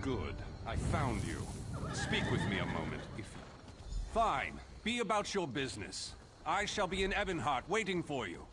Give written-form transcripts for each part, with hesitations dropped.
Good. I found you. Speak with me a moment, if you... Fine. Be about your business. I shall be in Ebonheart waiting for you.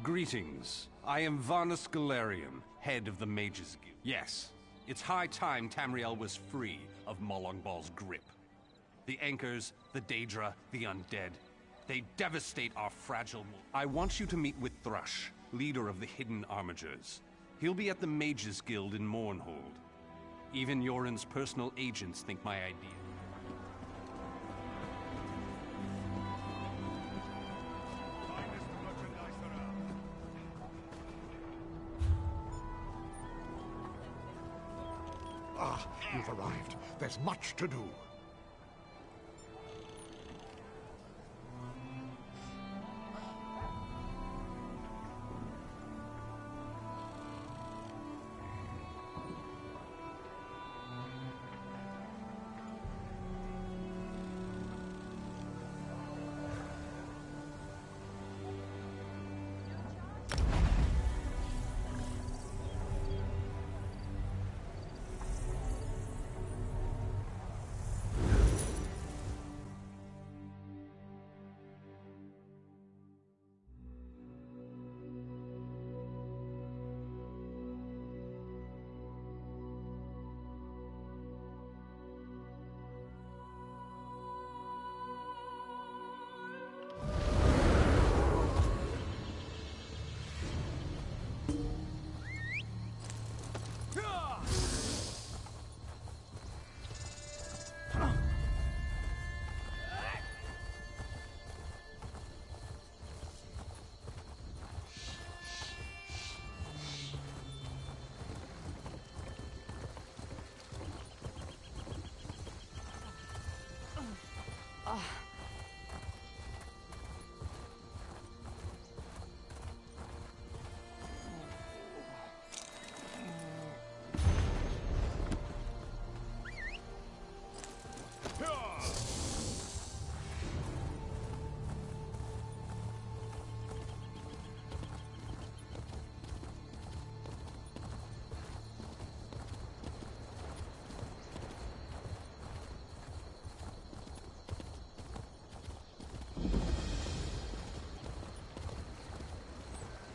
Greetings. I am ℜ'Łujeđ, head of the Mages Guild. Yes, it's high time Tamriel was free of Molongbal's grip. The Anchors, the Daedra, the Undead, they devastate our fragile... I want you to meet with Thrush, leader of the Hidden Armigers. He'll be at the Mages Guild in Mournhold. Even Yoren's personal agents think my idea. Ah, you've arrived. There's much to do.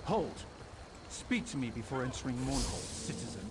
Hold! Speak to me before entering Mournhold, citizen.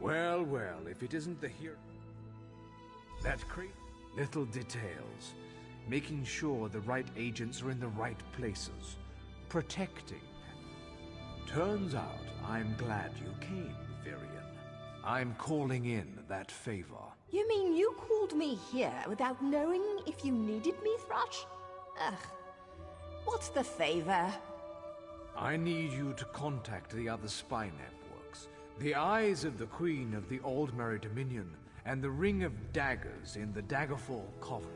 Well, well, if it isn't the hero... That little details. Making sure the right agents are in the right places. Protecting. Turns out I'm glad you came, Virion. I'm calling in that favor. You mean you called me here without knowing if you needed me, Thrush? Ugh. What's the favor? I need you to contact the other spy networks, the Eyes of the Queen of the Aldmeri Dominion, and the Ring of Daggers in the Daggerfall Covenant.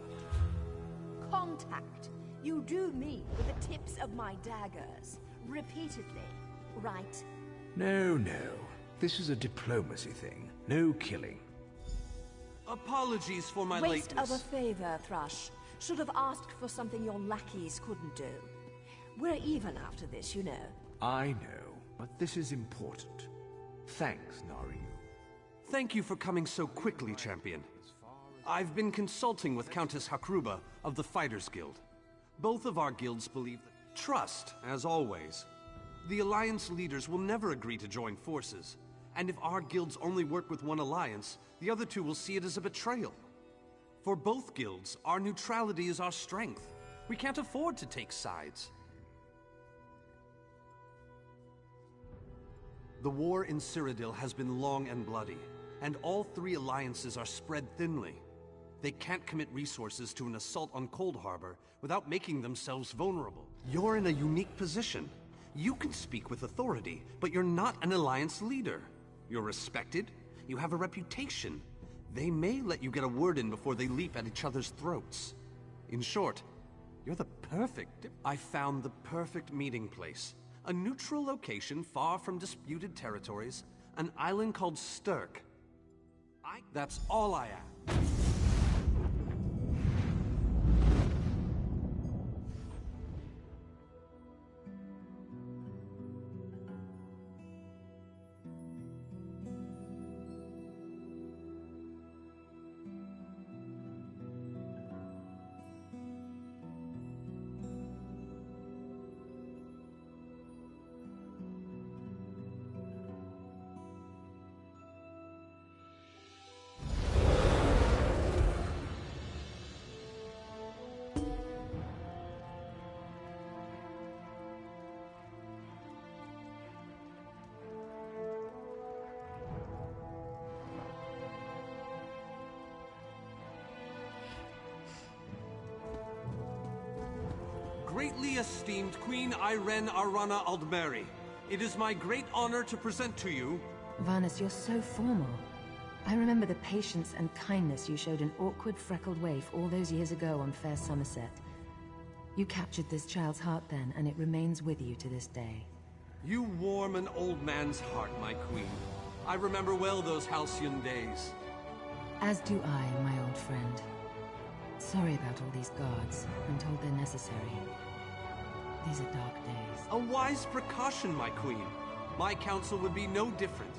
Contact. You do me with the tips of my daggers. Repeatedly, right? No. This is a diplomacy thing. No killing. Apologies for my Waste lateness. of a favor, Thrush. Should have asked for something your lackeys couldn't do. We're even after this, you know. I know, but this is important. Thanks, Naryu. Thank you for coming so quickly, Champion. I've been consulting with Countess Hakruba of the Fighters Guild. Both of our guilds believe that trust, as always. The Alliance leaders will never agree to join forces. And if our guilds only work with one alliance, the other two will see it as a betrayal. For both guilds, our neutrality is our strength. We can't afford to take sides. The war in Cyrodiil has been long and bloody, and all three alliances are spread thinly. They can't commit resources to an assault on Cold Harbor without making themselves vulnerable. You're in a unique position. You can speak with authority, but you're not an alliance leader. You're respected, you have a reputation. They may let you get a word in before they leap at each other's throats. In short, you're the perfect... I found the perfect meeting place. A neutral location far from disputed territories, an island called Sturk. That's all I ask. Greatly esteemed Queen Irene Arana Aldmeri, it is my great honor to present to you... Varnus, you're so formal. I remember the patience and kindness you showed an awkward, freckled waif all those years ago on fair Somerset. You captured this child's heart then, and it remains with you to this day. You warm an old man's heart, my queen. I remember well those halcyon days. As do I, my old friend. Sorry about all these guards. I'm told they're necessary. These are dark days. A wise precaution, my queen. My counsel would be no different.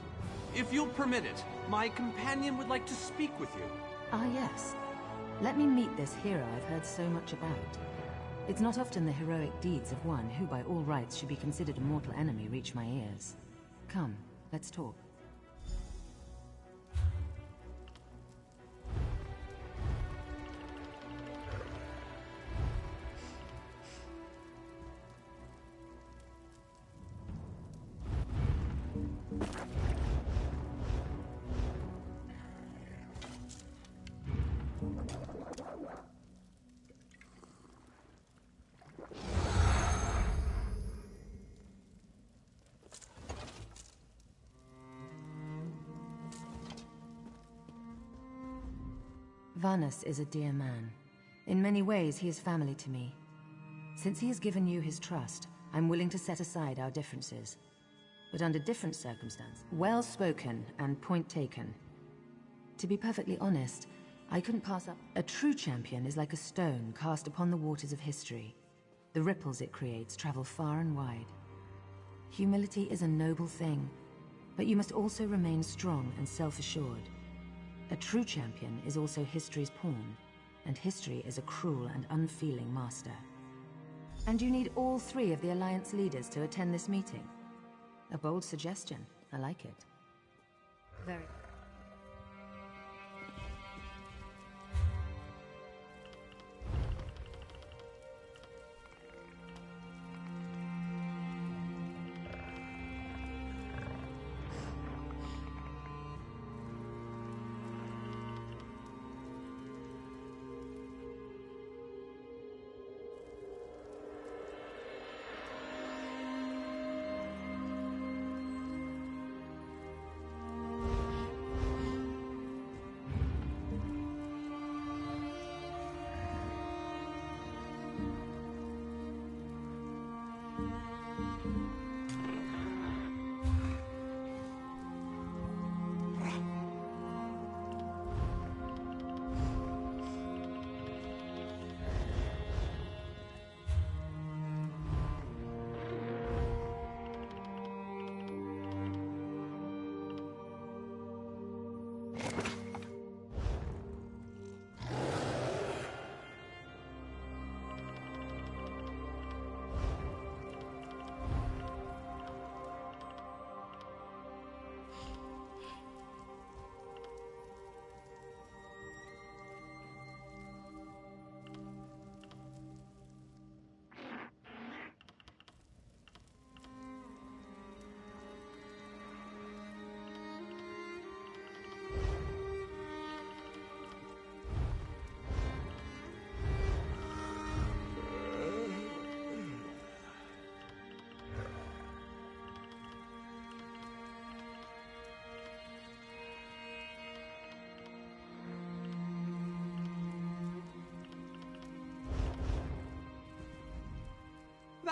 If you'll permit it, my companion would like to speak with you. Ah, yes. Let me meet this hero I've heard so much about. It's not often the heroic deeds of one who by all rights should be considered a mortal enemy reach my ears. Come, let's talk. Varnus is a dear man. In many ways, he is family to me. Since he has given you his trust, I'm willing to set aside our differences. But under different circumstances. Well spoken and point taken. To be perfectly honest, I couldn't pass up. A true champion is like a stone cast upon the waters of history. The ripples it creates travel far and wide. Humility is a noble thing, but you must also remain strong and self-assured. A true champion is also history's pawn, and history is a cruel and unfeeling master. And you need all three of the Alliance leaders to attend this meeting. A bold suggestion. I like it. Very.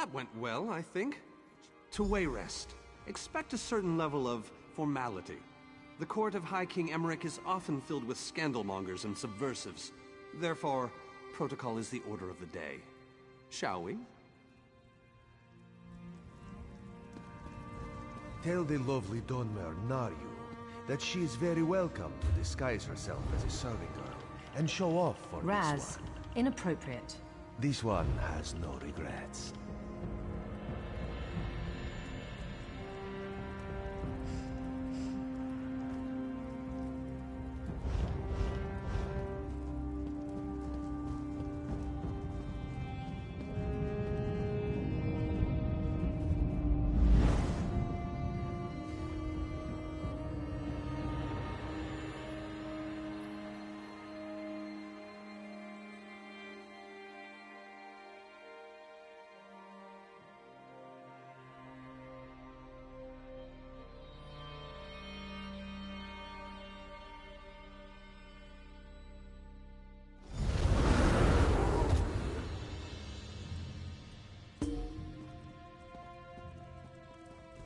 That went well, I think. To Wayrest, expect a certain level of formality. The court of High King Emmerich is often filled with scandalmongers and subversives. Therefore, protocol is the order of the day. Shall we? Tell the lovely Donmer Naryu that she is very welcome to disguise herself as a serving girl and show off for Raz, this one. inappropriate. This one has no regrets.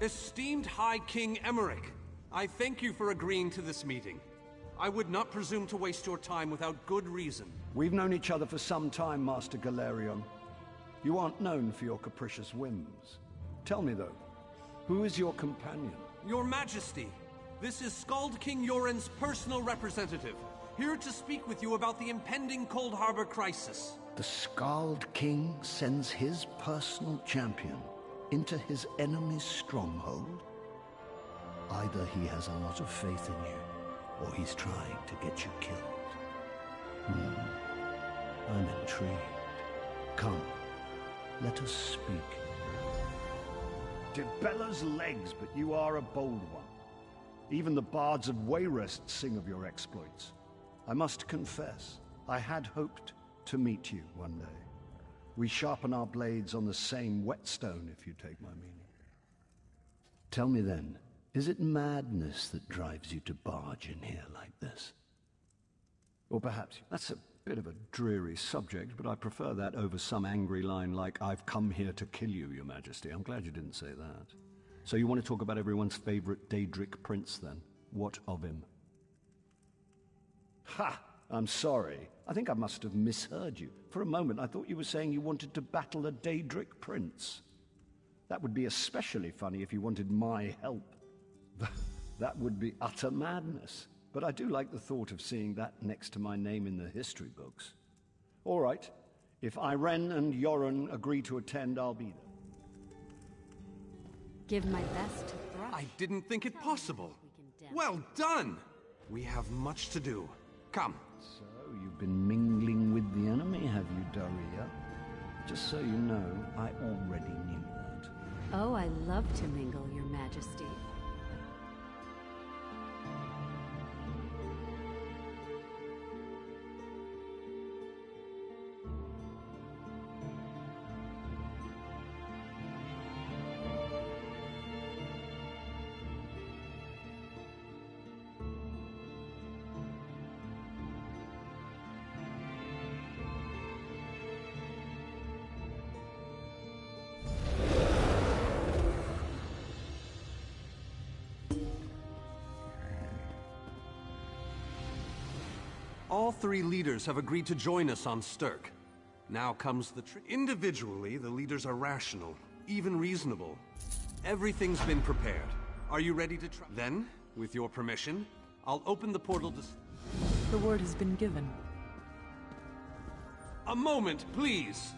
Esteemed High King Emmerich, I thank you for agreeing to this meeting. I would not presume to waste your time without good reason. We've known each other for some time, Master Galerion. You aren't known for your capricious whims. Tell me, though, who is your companion? Your Majesty, this is Skald King Yoren's personal representative, here to speak with you about the impending Cold Harbor crisis. The Skald King sends his personal champion into his enemy's stronghold? Either he has a lot of faith in you, or he's trying to get you killed. I'm intrigued. Come, let us speak. Dibella's legs, but you are a bold one. Even the bards of Wayrest sing of your exploits. I must confess, I had hoped to meet you one day. We sharpen our blades on the same whetstone, if you take my meaning. Tell me then, is it madness that drives you to barge in here like this? Or perhaps, that's a bit of a dreary subject, but I prefer that over some angry line like, "I've come here to kill you, Your Majesty." I'm glad you didn't say that. So you want to talk about everyone's favorite Daedric prince, then? What of him? Ha! I'm sorry. I think I must have misheard you. For a moment, I thought you were saying you wanted to battle a Daedric prince. That would be especially funny if you wanted my help. That would be utter madness. But I do like the thought of seeing that next to my name in the history books. All right. If Irene and Yoren agree to attend, I'll be there. Give my best to Thrush. I didn't think it possible. Well done! We have much to do. Come. So, you've been mingling with the enemy, have you, Daria? Just so you know, I already knew that. Oh, I love to mingle, Your Majesty. All three leaders have agreed to join us on Sturk. Now comes the trick. Individually, the leaders are rational, even reasonable. Everything's been prepared. Are you ready to try? Then, with your permission, I'll open the portal to... The word has been given. A moment, please!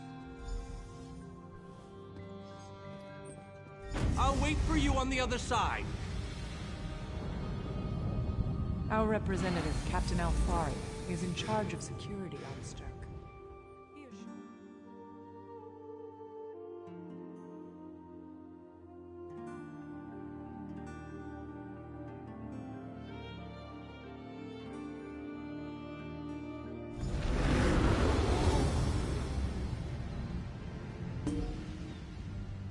I'll wait for you on the other side. Our representative, Captain Alfari, is in charge of security on Sturk.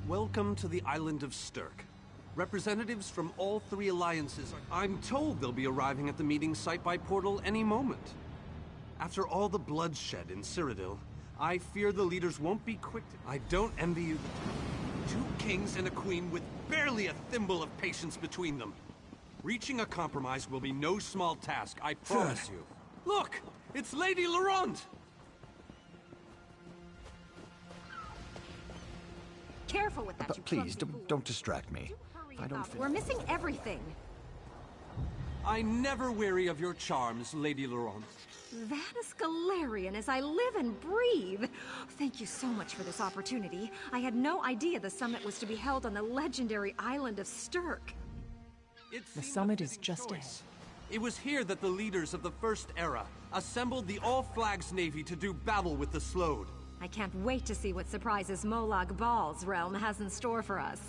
Welcome to the island of Sturk. Representatives from all three alliances I'm told they'll be arriving at the meeting site by portal any moment. After all the bloodshed in Cyrodiil, I fear the leaders won't be quick to... I don't envy you. 2 kings and a queen with barely a thimble of patience between them. Reaching a compromise will be no small task, I promise you. Look! It's Lady Laurent! Careful with that, But you please, clumsy fool. don't distract me. If I don't We're missing everything. I never weary of your charms, Lady Laurent. Vanus Galarian as I live and breathe. Thank you so much for this opportunity. I had no idea the summit was to be held on the legendary island of Stirk. The summit is just ahead. It was here that the leaders of the First Era assembled the All-Flags Navy to do battle with the Slode. I can't wait to see what surprises Molag Bal's realm has in store for us.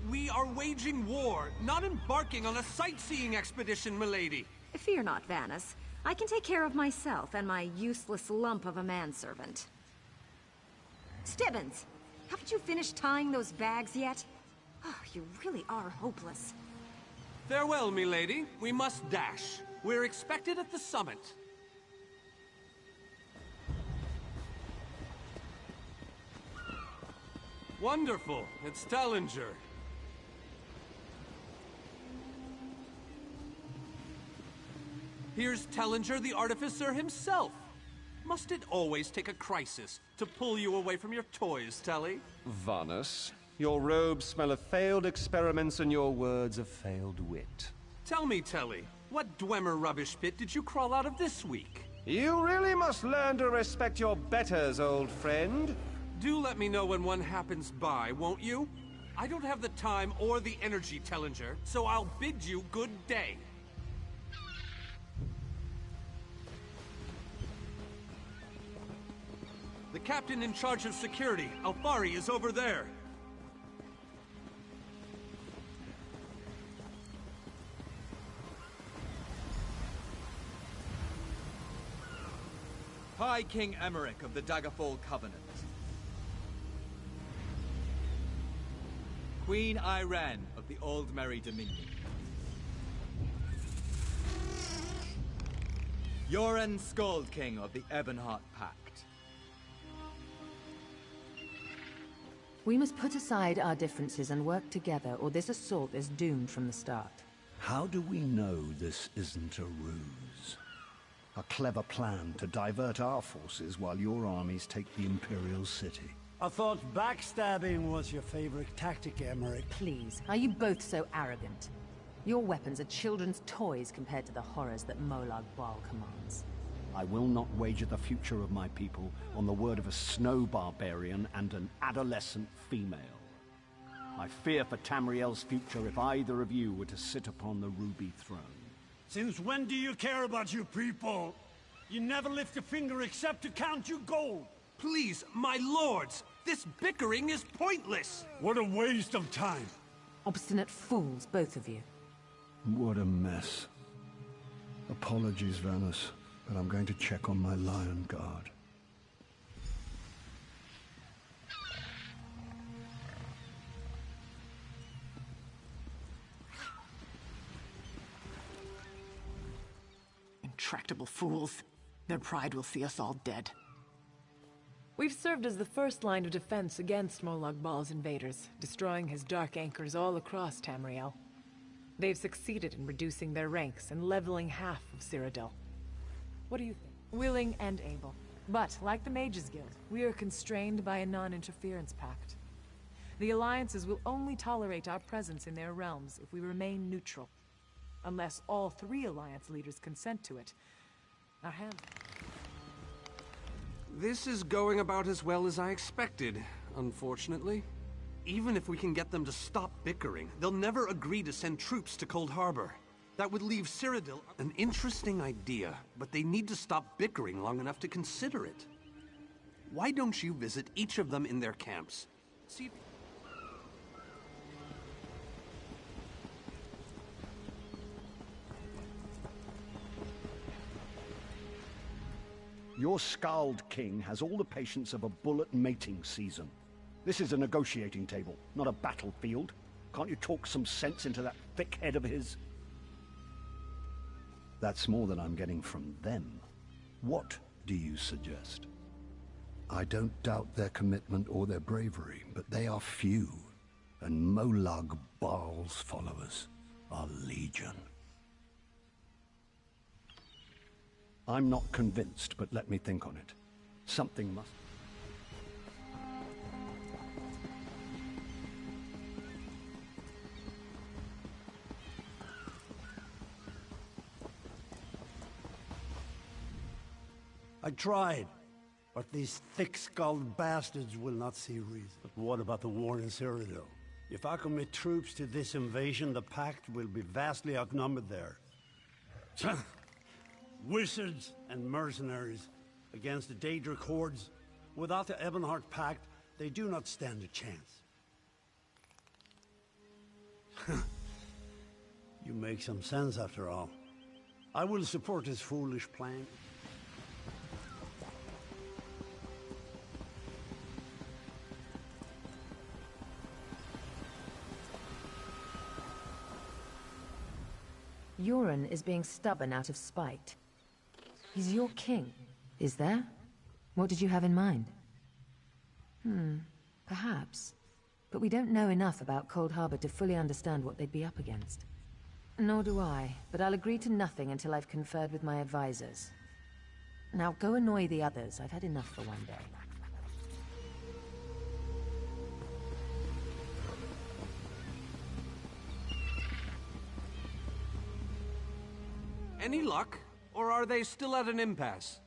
We are waging war, not embarking on a sightseeing expedition, milady. Fear not, Vanus. I can take care of myself and my useless lump of a manservant. Stibbins, haven't you finished tying those bags yet? Oh, you really are hopeless. Farewell, milady. We must dash. We're expected at the summit. Wonderful. It's Tellinger. Here's Tellinger, the artificer himself. Must it always take a crisis to pull you away from your toys, Telly? Vanus, your robes smell of failed experiments and your words of failed wit. Tell me, Telly, what Dwemer rubbish pit did you crawl out of this week? You really must learn to respect your betters, old friend. Do let me know when one happens by, won't you? I don't have the time or the energy, Tellinger, so I'll bid you good day. The captain in charge of security, Alfari, is over there. High King Emmerich of the Daggerfall Covenant. Queen Irene of the Old Merry Dominion. Yoren Skald King of the Ebonheart Pact. We must put aside our differences and work together, or this assault is doomed from the start. How do we know this isn't a ruse? A clever plan to divert our forces while your armies take the Imperial City. I thought backstabbing was your favorite tactic, Emmerich. Please, are you both so arrogant? Your weapons are children's toys compared to the horrors that Molag Bal commands. I will not wager the future of my people on the word of a snow barbarian and an adolescent female. I fear for Tamriel's future if either of you were to sit upon the Ruby Throne. Since when do you care about your people? You never lift a finger except to count your gold. Please, my lords, this bickering is pointless. What a waste of time. Obstinate fools, both of you. What a mess. Apologies, Vanus, but I'm going to check on my Lion Guard. Intractable fools. Their pride will see us all dead. We've served as the first line of defense against Molag Bal's invaders, destroying his dark anchors all across Tamriel. They've succeeded in reducing their ranks and leveling half of Cyrodiil. What do you think? Willing and able. But, like the Mages Guild, we are constrained by a non-interference pact. The alliances will only tolerate our presence in their realms if we remain neutral. Unless all 3 alliance leaders consent to it. Our hands... This is going about as well as I expected, unfortunately. Even if we can get them to stop bickering, they'll never agree to send troops to Cold Harbor. That would leave Cyrodiil an interesting idea, but they need to stop bickering long enough to consider it. Why don't you visit each of them in their camps? See... Your Skald King has all the patience of a bullet mating season. This is a negotiating table, not a battlefield. Can't you talk some sense into that thick head of his? That's more than I'm getting from them. What do you suggest? I don't doubt their commitment or their bravery, but they are few, and Molag Bal's followers are legion. I'm not convinced, but let me think on it. Something must... I tried, but these thick-skulled bastards will not see reason. But what about the war in Cyrodiil? If I commit troops to this invasion, the Pact will be vastly outnumbered there. Wizards and mercenaries against the Daedric hordes. Without the Ebonheart Pact, they do not stand a chance. You make some sense after all. I will support this foolish plan. Euron is being stubborn out of spite. He's your king. Is there? What did you have in mind? Perhaps. But we don't know enough about Cold Harbor to fully understand what they'd be up against. Nor do I, but I'll agree to nothing until I've conferred with my advisors. Now go annoy the others. I've had enough for one day. Any luck? Or are they still at an impasse?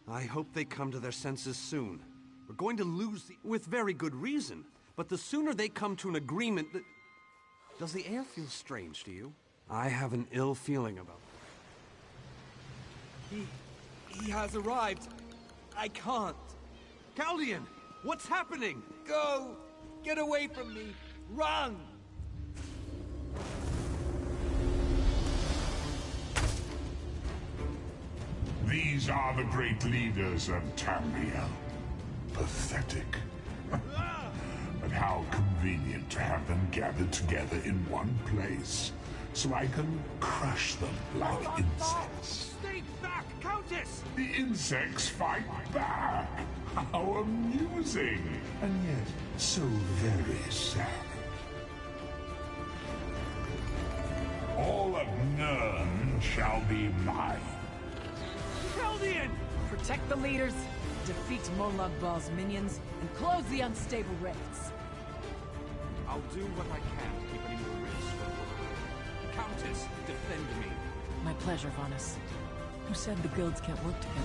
I hope they come to their senses soon. We're going to lose with very good reason. But the sooner they come to an agreement that... Does the air feel strange to you? I have an ill feeling about it. He has arrived. I can't. Chaldean! What's happening? Go! Get away from me! Run! These are the great leaders of Tamriel. Pathetic. But how convenient to have them gathered together in one place, so I can crush them like insects. Stay back, Countess! The insects fight back! How amusing! And yet, so very sad. All of Nirn shall be mine. Chaldean! Protect the leaders, defeat Molag Bal's minions, and close the unstable raids. I'll do what I can to keep any more raids from Countess, defend me. My pleasure, Vanus. Who said the guilds can't work together?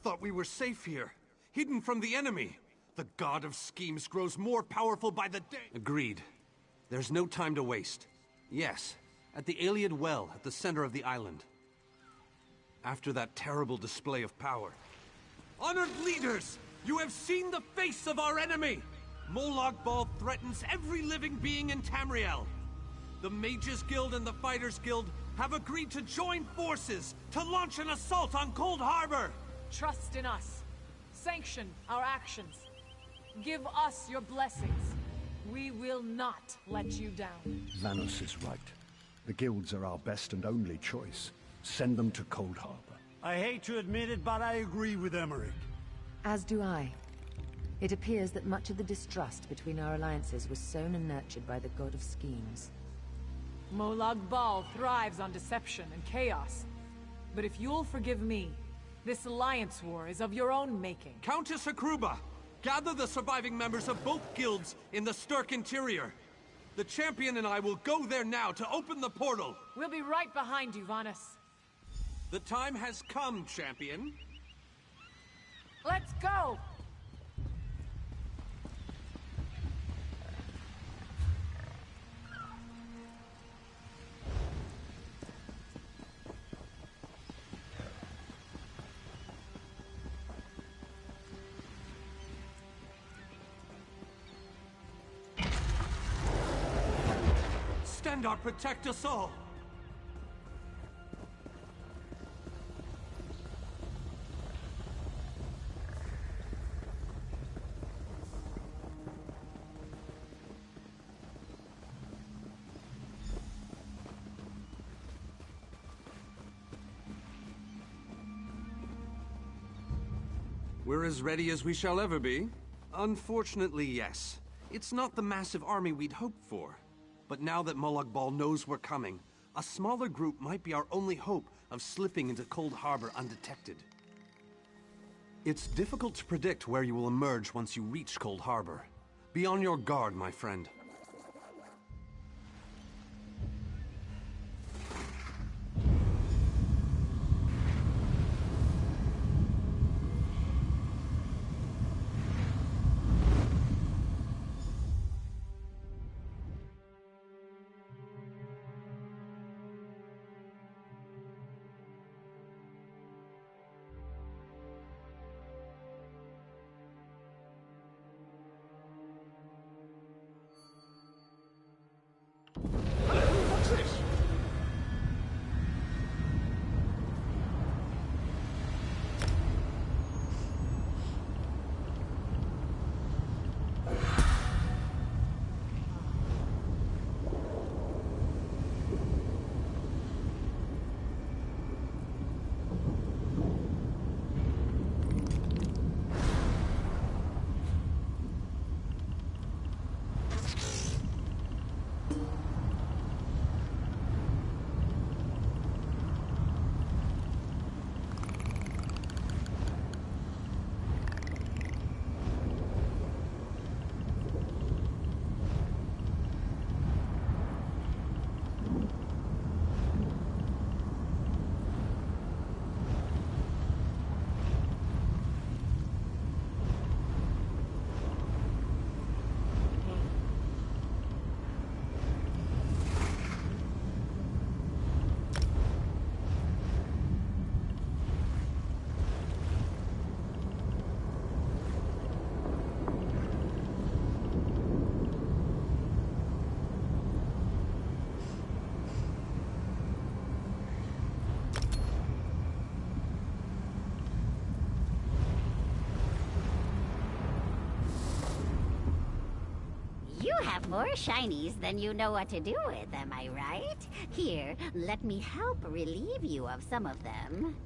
thought we were safe here, hidden from the enemy. The god of schemes grows more powerful by the day. Agreed. There's no time to waste. Yes, at the ℜ'Łuєđ well at the center of the island. After that terrible display of power. Honored leaders, you have seen the face of our enemy! ℜ'Łuєđ threatens every living being in Tamriel. The Mages Guild and the Fighters Guild have agreed to join forces to launch an assault on Cold Harbor! Trust in us. Sanction our actions. Give us your blessings. We will not let you down. Vanos is right. The guilds are our best and only choice. Send them to Cold Harbor. I hate to admit it, but I agree with Emmerich. As do I. It appears that much of the distrust between our alliances was sown and nurtured by the god of schemes. ℜ'Łuєđ thrives on deception and chaos. But if you'll forgive me, this alliance war is of your own making. Countess Hakruba, gather the surviving members of both guilds in the Sturk interior. The champion and I will go there now to open the portal. We'll be right behind you, Vanus. The time has come, champion. Let's go! Stendarr, protect us all! We're as ready as we shall ever be. Unfortunately, yes. It's not the massive army we'd hoped for. But now that ℜ'Łuєđ knows we're coming, a smaller group might be our only hope of slipping into Cold Harbor undetected. It's difficult to predict where you will emerge once you reach Cold Harbor. Be on your guard, my friend. More shinies than you know what to do with, am I right? Here, let me help relieve you of some of them.